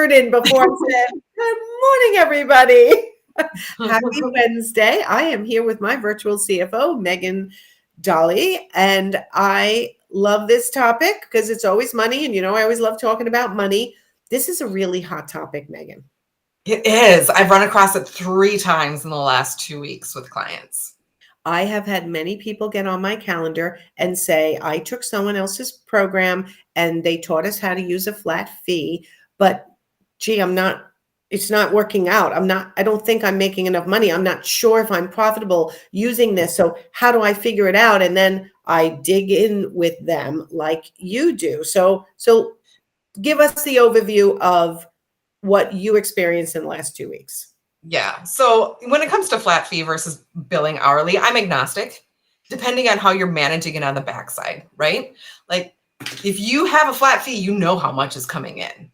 word in before I said, good morning, everybody. Happy Wednesday. I am here with my virtual CFO, Megan Dolly, and I love this topic because it's always money. And I always love talking about money. This is a really hot topic, Megan. It is. I've run across it 3 times in the last 2 weeks with clients. I have had many people get on my calendar and say, I took someone else's program and they taught us how to use a flat fee, but gee, it's not working out. I don't think I'm making enough money. I'm not sure if I'm profitable using this. So how do I figure it out? And then I dig in with them like you do. So give us the overview of what you experienced in the last 2 weeks. Yeah. So when it comes to flat fee versus billing hourly, I'm agnostic, depending on how you're managing it on the backside, right? Like if you have a flat fee, you know how much is coming in,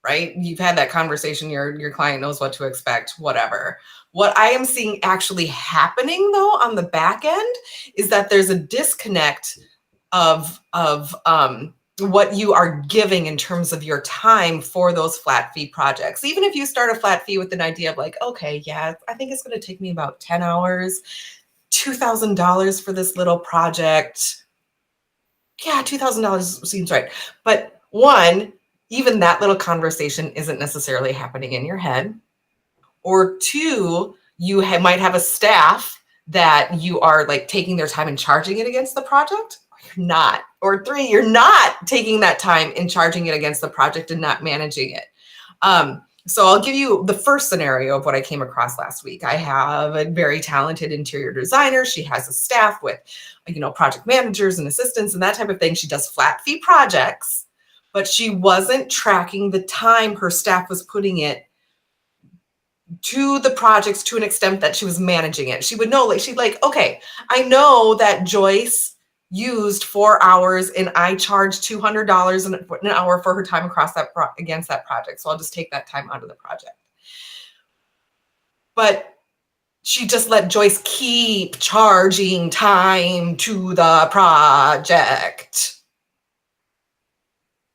right? You've had that conversation, your client knows what to expect, whatever. What I am seeing actually happening though on the back end is that there's a disconnect of what you are giving in terms of your time for those flat fee projects. Even if you start a flat fee with an idea of like, okay, yeah, I think it's going to take me about 10 hours, $2,000 for this little project. Yeah, $2,000 seems right. But one, even that little conversation isn't necessarily happening in your head. Or two, you might have a staff that you are like taking their time and charging it against the project. You're not. Or 3, you're not taking that time and charging it against the project and not managing it. So I'll give you the first scenario of what I came across last week. I have a very talented interior designer. She has a staff with, project managers and assistants and that type of thing. She does flat fee projects, but she wasn't tracking the time her staff was putting it to the projects to an extent that she was managing it. She would know, like, she'd like, okay, I know that Joyce used 4 hours and I charged $200 an hour for her time across against that project. So I'll just take that time out of the project. But she just let Joyce keep charging time to the project.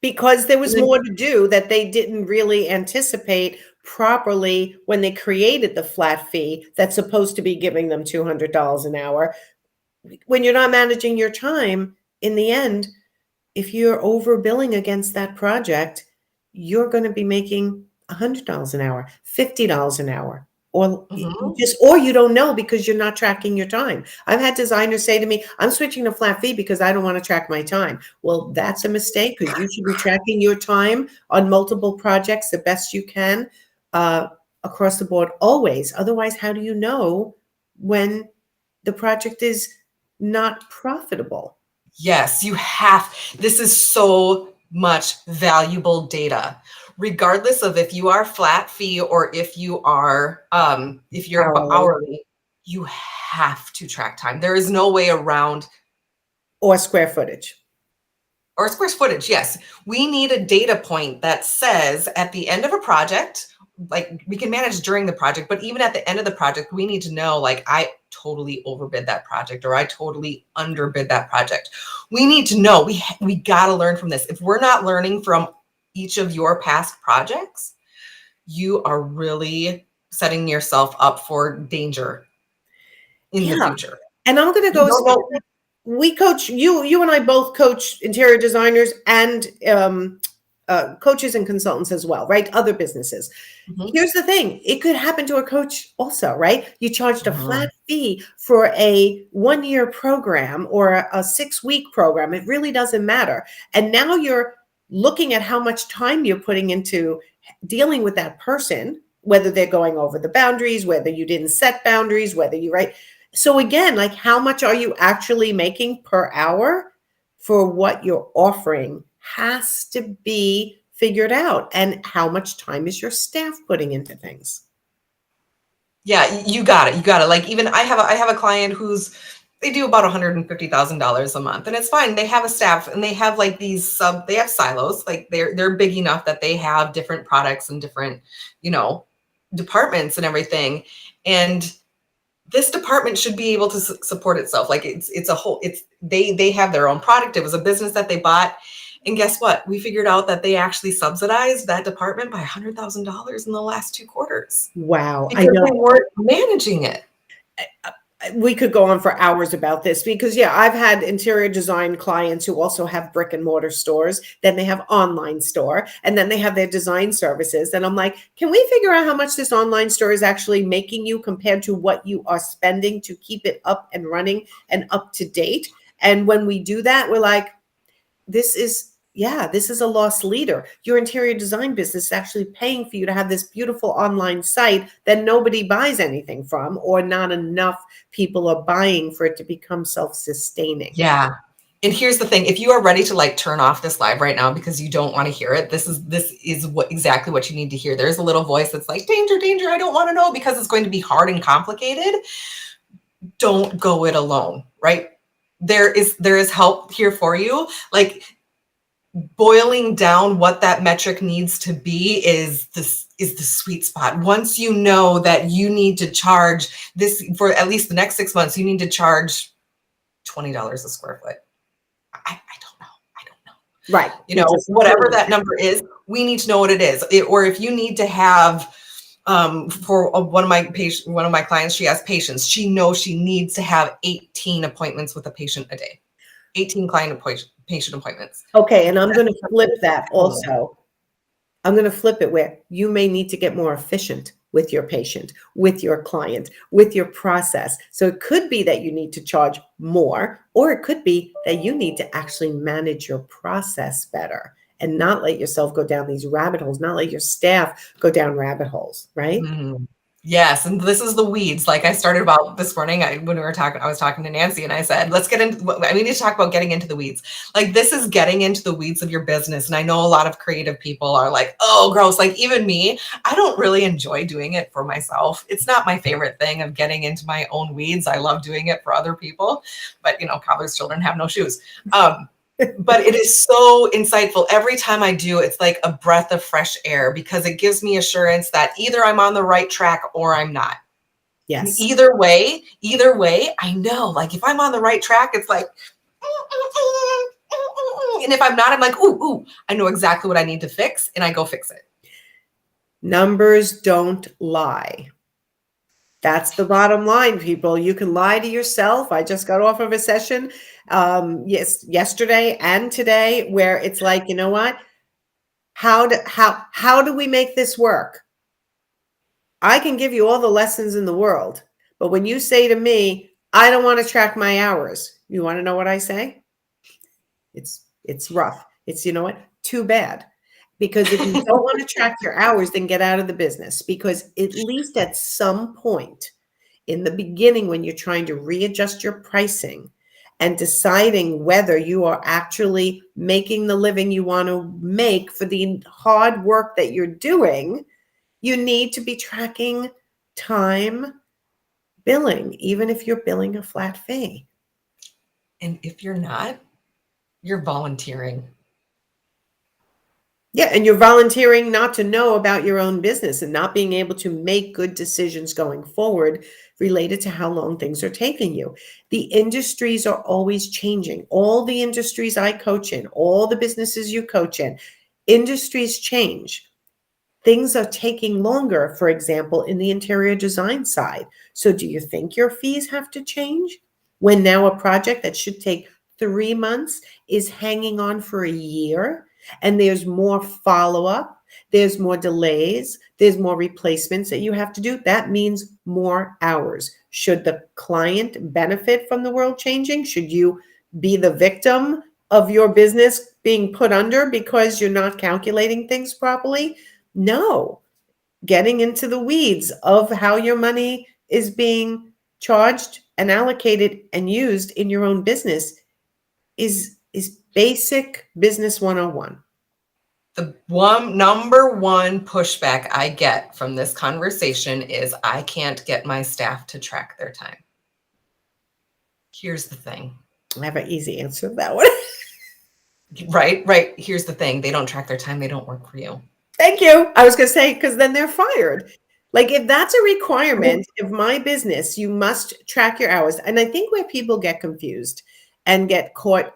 Because there was more to do that they didn't really anticipate properly when they created the flat fee that's supposed to be giving them $200 an hour. When you're not managing your time, in the end, if you're overbilling against that project, you're going to be making $100 an hour, $50 an hour, or or you don't know because you're not tracking your time. I've had designers say to me, I'm switching to flat fee because I don't want to track my time. Well, that's a mistake because you should be tracking your time on multiple projects the best you can across the board always. Otherwise, how do you know when the project is not profitable? Yes, you have. This is so much valuable data, regardless of if you are flat fee or if you are if you're hourly, you have to track time. There is no way around. Or square footage. Or square footage, yes. We need a data point that says at the end of a project, like we can manage during the project, but even at the end of the project, we need to know, like, I totally overbid that project or I totally underbid that project. We need to know. We got to learn from this. If we're not learning from each of your past projects, you are really setting yourself up for danger in the future. And I'm going to go. We coach, you and I both coach interior designers and coaches and consultants as well, right? Other businesses. Here's the thing. It could happen to a coach also, right? You charged a flat fee for a 1-year program or a 6-week program. It really doesn't matter. And now you're looking at how much time you're putting into dealing with that person, whether they're going over the boundaries, whether you didn't set boundaries, whether you, right? So again, like, how much are you actually making per hour for what you're offering has to be figured out. And how much time is your staff putting into things? Yeah, you got it. You got it. Like, even I have a client they do about $150,000 a month, and it's fine. They have a staff and they have like they have silos. Like they're big enough that they have different products and different, departments and everything. And this department should be able to support itself. Like it's a whole, they have their own product. It was a business that they bought. And guess what? We figured out that they actually subsidized that department by $100,000 in the last 2 quarters Wow. I because know. they weren't managing it. We could go on for hours about this because yeah, I've had interior design clients who also have brick and mortar stores, then they have online store, and then they have their design services. And I'm like, can we figure out how much this online store is actually making you compared to what you are spending to keep it up and running and up to date? And when we do that, we're like, this is a lost leader. Your interior design business is actually paying for you to have this beautiful online site that nobody buys anything from, or not enough people are buying for it to become self-sustaining. Yeah. And here's the thing, if you are ready to like turn off this live right now because you don't want to hear it, this is what exactly what you need to hear. There's a little voice that's like, danger, danger, I don't want to know because it's going to be hard and complicated. Don't go it alone, right? There is help here for you. Like boiling down what that metric needs to be is the sweet spot. Once you know that you need to charge this for at least the next 6 months, you need to charge $20 a square foot. I don't know. I don't know. Right. You know, whatever that number is, we need to know what it is. Or if you need to have for one of my clients, she has patients. She knows she needs to have 18 appointments with a patient a day. 18 patient appointments. Okay, and I'm going to flip that also. I'm going to flip it where you may need to get more efficient with your patient, with your client, with your process. So it could be that you need to charge more, or it could be that you need to actually manage your process better and not let yourself go down these rabbit holes, not let your staff go down rabbit holes, right? Mhm. Yes, and this is the weeds. Like I started about this morning, when we were talking, I was talking to Nancy and I said, let's get into, we need to talk about getting into the weeds. Like this is getting into the weeds of your business. And I know a lot of creative people are like, oh, gross. Like even me, I don't really enjoy doing it for myself. It's not my favorite thing of getting into my own weeds. I love doing it for other people, but you know, cobbler's children have no shoes. But it is so insightful. Every time I do, it's like a breath of fresh air because it gives me assurance that either I'm on the right track or I'm not. And Yes. either way, I know, like if I'm on the right track, it's like, and if I'm not, I'm like, ooh, I know exactly what I need to fix and I go fix it. Numbers don't lie. That's the bottom line, people. You can lie to yourself. I just got off of a session yesterday and today where it's like, you know what? How do we make this work? I can give you all the lessons in the world, but when you say to me, I don't want to track my hours, you want to know what I say? It's rough. It's, you know what? Too bad. Because if you don't want to track your hours, then get out of the business. Because at least at some point in the beginning, when you're trying to readjust your pricing and deciding whether you are actually making the living you want to make for the hard work that you're doing, you need to be tracking time billing, even if you're billing a flat fee. And if you're not, you're volunteering. Yeah, and you're volunteering not to know about your own business and not being able to make good decisions going forward related to how long things are taking you. The industries are always changing. All the industries I coach in, all the businesses you coach in, industries change. Things are taking longer, for example, in the interior design side. So do you think your fees have to change when now a project that should take 3 months is hanging on for a year and there's more follow-up, there's more delays, there's more replacements that you have to do? That means more hours. Should the client benefit from the world changing? Should you be the victim of your business being put under because you're not calculating things properly? No. Getting into the weeds of how your money is being charged and allocated and used in your own business is basic business 101. The number one pushback I get from this conversation is I can't get my staff to track their time. Here's the thing. I have an easy answer to that one. Right. Here's the thing. They don't track their time. They don't work for you. Thank you. I was going to say, because then they're fired. Like if that's a requirement of my business, you must track your hours. And I think where people get confused and get caught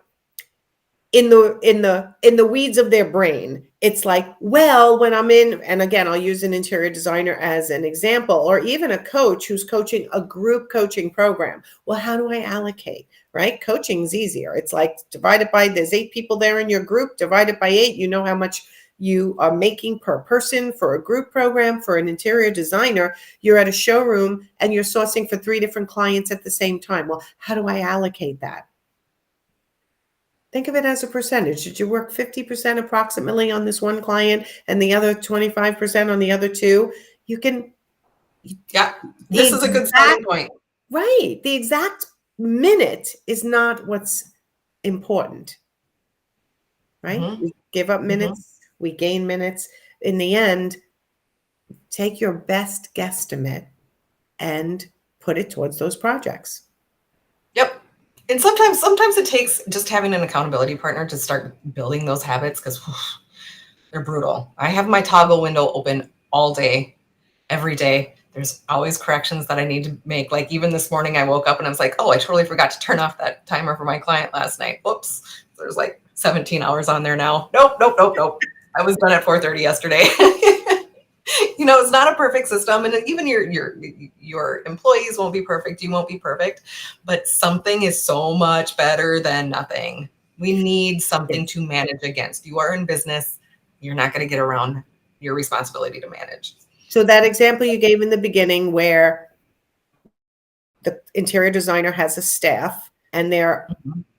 in the weeds of their brain. It's like, well, when I'm in, and again, I'll use an interior designer as an example, or even a coach who's coaching a group coaching program. Well, how do I allocate? Right? Coaching is easier. It's like divided by, there's 8 people there in your group, divided by 8, you know how much you are making per person. For a group program, for an interior designer, you're at a showroom and you're sourcing for 3 different clients at the same time. Well, how do I allocate that? Think of it as a percentage. Did you work 50% approximately on this one client and the other 25% on the other 2? You can. Yeah, The this is a good starting point. Right. The exact minute is not what's important, right? Mm-hmm. We give up Mm-hmm. minutes, we gain minutes. In the end, take your best guesstimate and put it towards those projects. Yep. And sometimes it takes just having an accountability partner to start building those habits, because they're brutal. I have my toggle window open all day, every day. There's always corrections that I need to make. Like even this morning, I woke up and I was like, oh, I totally forgot to turn off that timer for my client last night. Oops. There's like 17 hours on there now. Nope, nope, nope, nope. I was done at 4:30 yesterday. It's not a perfect system, and even your employees won't be perfect. You won't be perfect, but something is so much better than nothing. We need something to manage against. You are in business. You're not going to get around your responsibility to manage. So that example you gave in the beginning where the interior designer has a staff and they're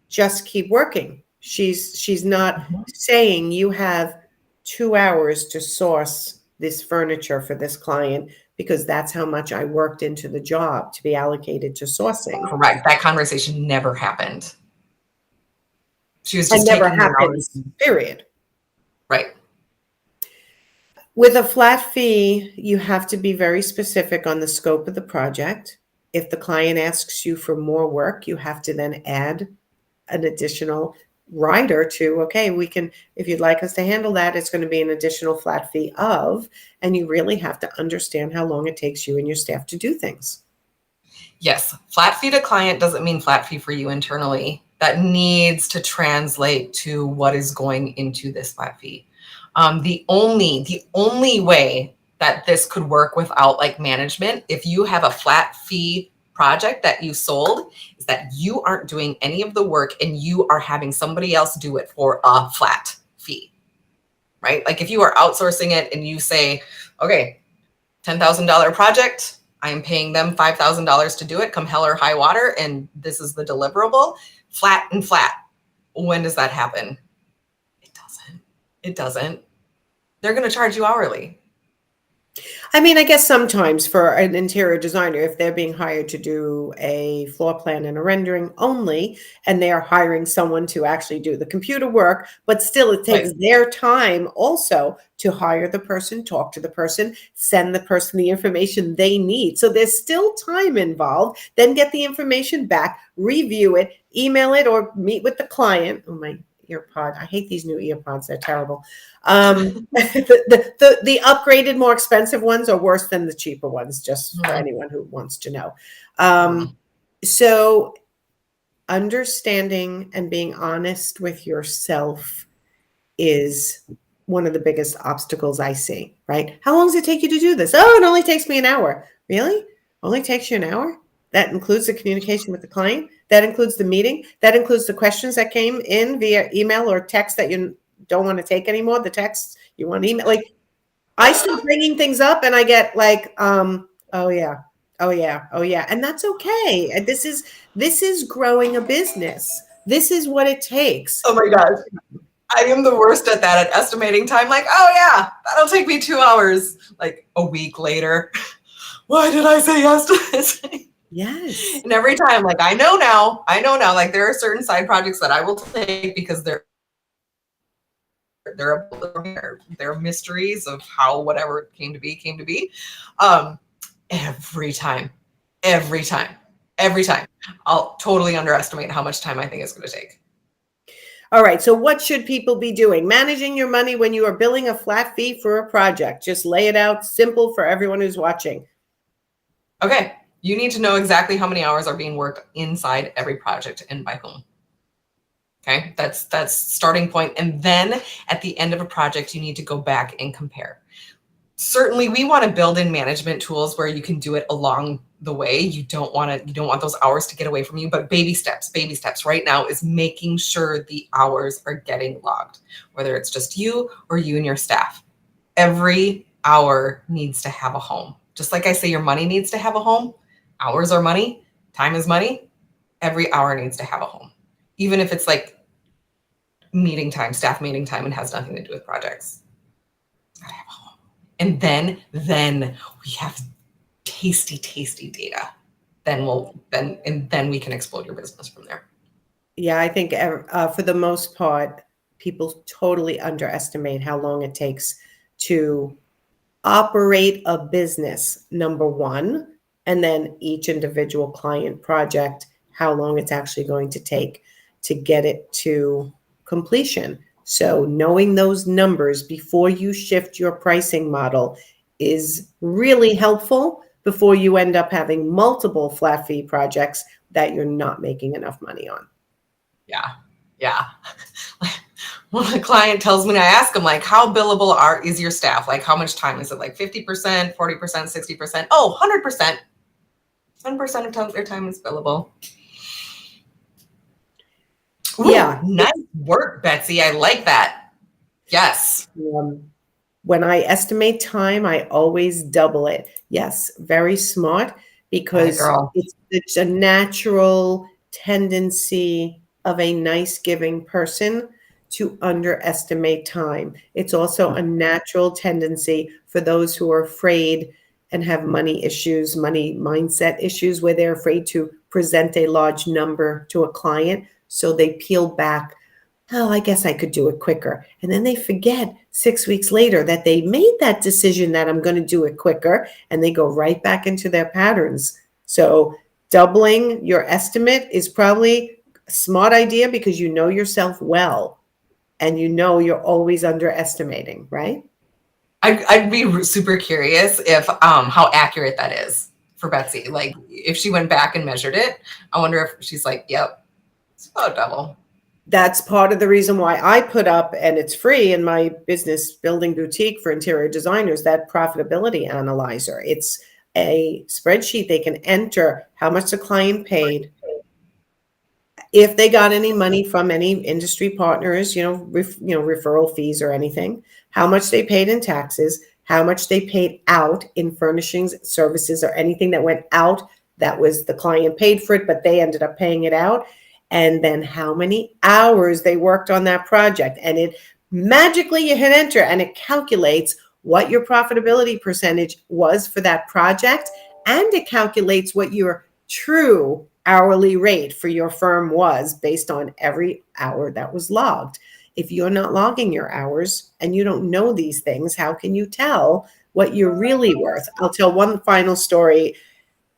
just keep working. She's not saying you have 2 hours to source this furniture for this client because that's how much I worked into the job to be allocated to sourcing. Correct. That conversation never happened. She was And just never taking the hours. happens, period. Right. With a flat fee, you have to be very specific on the scope of the project. If the client asks you for more work, you have to then add an additional rider to, okay, we can, if you'd like us to handle that, it's going to be an additional flat fee of, and you really have to understand how long it takes you and your staff to do things. Yes. Flat fee to client doesn't mean flat fee for you internally. That needs to translate to what is going into this flat fee. The only way that this could work without like management, if you have a flat fee project that you sold, is that you aren't doing any of the work and you are having somebody else do it for a flat fee, right? Like if you are outsourcing it and you say, okay, $10,000 project, I am paying them $5,000 to do it, come hell or high water, and this is the deliverable, flat and flat. When does that happen? It doesn't. It doesn't. They're going to charge you hourly. I mean, I guess sometimes for an interior designer, if they're being hired to do a floor plan and a rendering only, and they are hiring someone to actually do the computer work, but still it takes their time also to hire the person, talk to the person, send the person the information they need. So there's still time involved, then get the information back, review it, email it, or meet with the client. Oh, my earpod. I hate these new earpods. They're terrible. The upgraded, more expensive ones are worse than the cheaper ones, just for anyone who wants to know. So understanding and being honest with yourself is one of the biggest obstacles I see, right? How long does it take you to do this? Oh, it only takes me an hour. Really? Only takes you an hour? That includes the communication with the client. That includes the meeting. That includes the questions that came in via email or text that you don't want to take anymore. The texts you want to email. Like I start bringing things up and I get like, oh yeah, oh yeah, oh yeah. And that's okay. And this is growing a business. This is what it takes. Oh my gosh. I am the worst at that, at estimating time. Like, oh yeah, that'll take me 2 hours. Like a week later. Why did I say yes to this? Yes. And every time, like, I know now, like there are certain side projects that I will take because they're mysteries of how whatever came to be. Every time, I'll totally underestimate how much time I think it's going to take. All right. So what should people be doing? Managing your money when you are billing a flat fee for a project. Just lay it out simple for everyone who's watching. Okay. You need to know exactly how many hours are being worked inside every project and by whom. Okay, that's starting point. And then at the end of a project, you need to go back and compare. Certainly we want to build in management tools where you can do it along the way. You don't want those hours to get away from you, but baby steps right now is making sure the hours are getting logged, whether it's just you or you and your staff. Every hour needs to have a home. Just like I say, your money needs to have a home. Hours are money. Time is money. Every hour needs to have a home, even if it's like meeting time, staff meeting time, and has nothing to do with projects. Gotta have a home. And then we have tasty data. Then we can explode your business from there. Yeah, I think for the most part, people totally underestimate how long it takes to operate a business, number one, and then each individual client project, how long it's actually going to take to get it to completion. So knowing those numbers before you shift your pricing model is really helpful before you end up having multiple flat fee projects that you're not making enough money on. Yeah. When the client tells me, I ask them, like, how billable is your staff? Like, how much time is it? Like 50%, 40%, 60%? Oh, 100%. 100% of their time is billable. Ooh, Yeah. nice work, Betsy. I like that. Yes. When I estimate time, I always double it. Yes, very smart, because it's a natural tendency of a nice giving person to underestimate time. It's also a natural tendency for those who are afraid and have money issues, money mindset issues, where they're afraid to present a large number to a client. So they peel back. Oh, I guess I could do it quicker. And then they forget 6 weeks later that they made that decision that I'm going to do it quicker, and they go right back into their patterns. So doubling your estimate is probably a smart idea, because you know yourself well and you know you're always underestimating, right? I'd be super curious if how accurate that is for Betsy. Like if she went back and measured it, I wonder if she's like, yep, it's about double. That's part of the reason why I put up, and it's free in my business building boutique for interior designers, that profitability analyzer. It's a spreadsheet they can enter how much the client paid, if they got any money from any industry partners, referral fees or anything, how much they paid in taxes, how much they paid out in furnishings, services, or anything that went out that was the client paid for it, but they ended up paying it out, and then how many hours they worked on that project. And it magically, you hit enter and it calculates what your profitability percentage was for that project, and it calculates what your true hourly rate for your firm was based on every hour that was logged. If you're not logging your hours and you don't know these things, how can you tell what you're really worth? I'll tell one final story.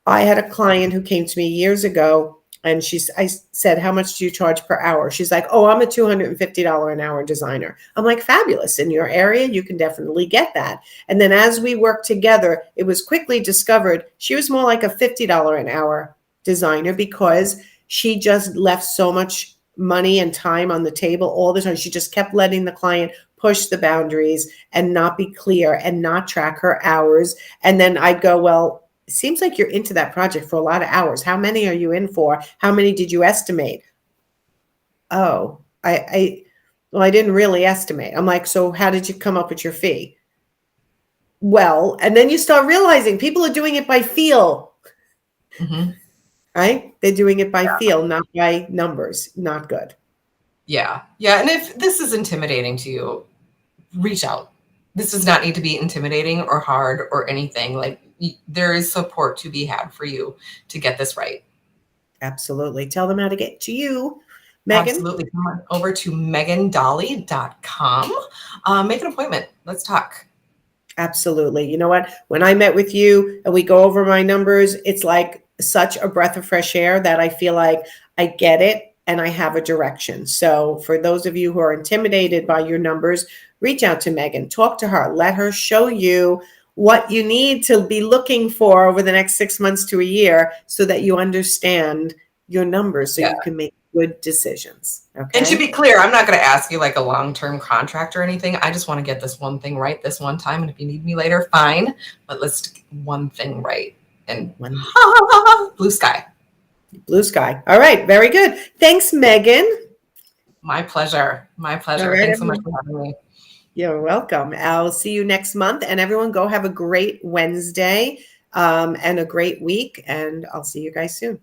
I had a client who came to me years ago, and I said, how much do you charge per hour? She's like, oh, I'm a $250 an hour designer. I'm like, fabulous. In your area, you can definitely get that. And then as we worked together, it was quickly discovered she was more like a $50 an hour designer, because she just left so much money and time on the table all the time. She just kept letting the client push the boundaries and not be clear and not track her hours. And then I'd go, well, it seems like you're into that project for a lot of hours. How many are you in for? How many did you estimate? Oh, well, I didn't really estimate. I'm like, so how did you come up with your fee? Well, and then you start realizing people are doing it by feel, right? They're doing it by feel, not by numbers. Not good. Yeah. And if this is intimidating to you, reach out. This does not need to be intimidating or hard or anything. Like there is support to be had for you to get this right. Absolutely. Tell them how to get to you, Megan. Absolutely. Come on over to megandolly.com. Make an appointment. Let's talk. Absolutely. You know what? When I met with you and we go over my numbers, it's like such a breath of fresh air that I feel like I get it and I have a direction. So for those of you who are intimidated by your numbers, reach out to Megan, talk to her, let her show you what you need to be looking for over the next 6 months to a year, so that you understand your numbers, so you can make good decisions. Okay. And to be clear, I'm not going to ask you like a long-term contract or anything. I just want to get this one thing right this one time. And if you need me later, fine. But let's get one thing right. And blue sky. Blue sky. All right. Very good. Thanks, Megan. My pleasure. My pleasure. All right, Thanks so much everyone. for having me. You're welcome. I'll see you next month. And everyone, go have a great Wednesday and a great week. And I'll see you guys soon.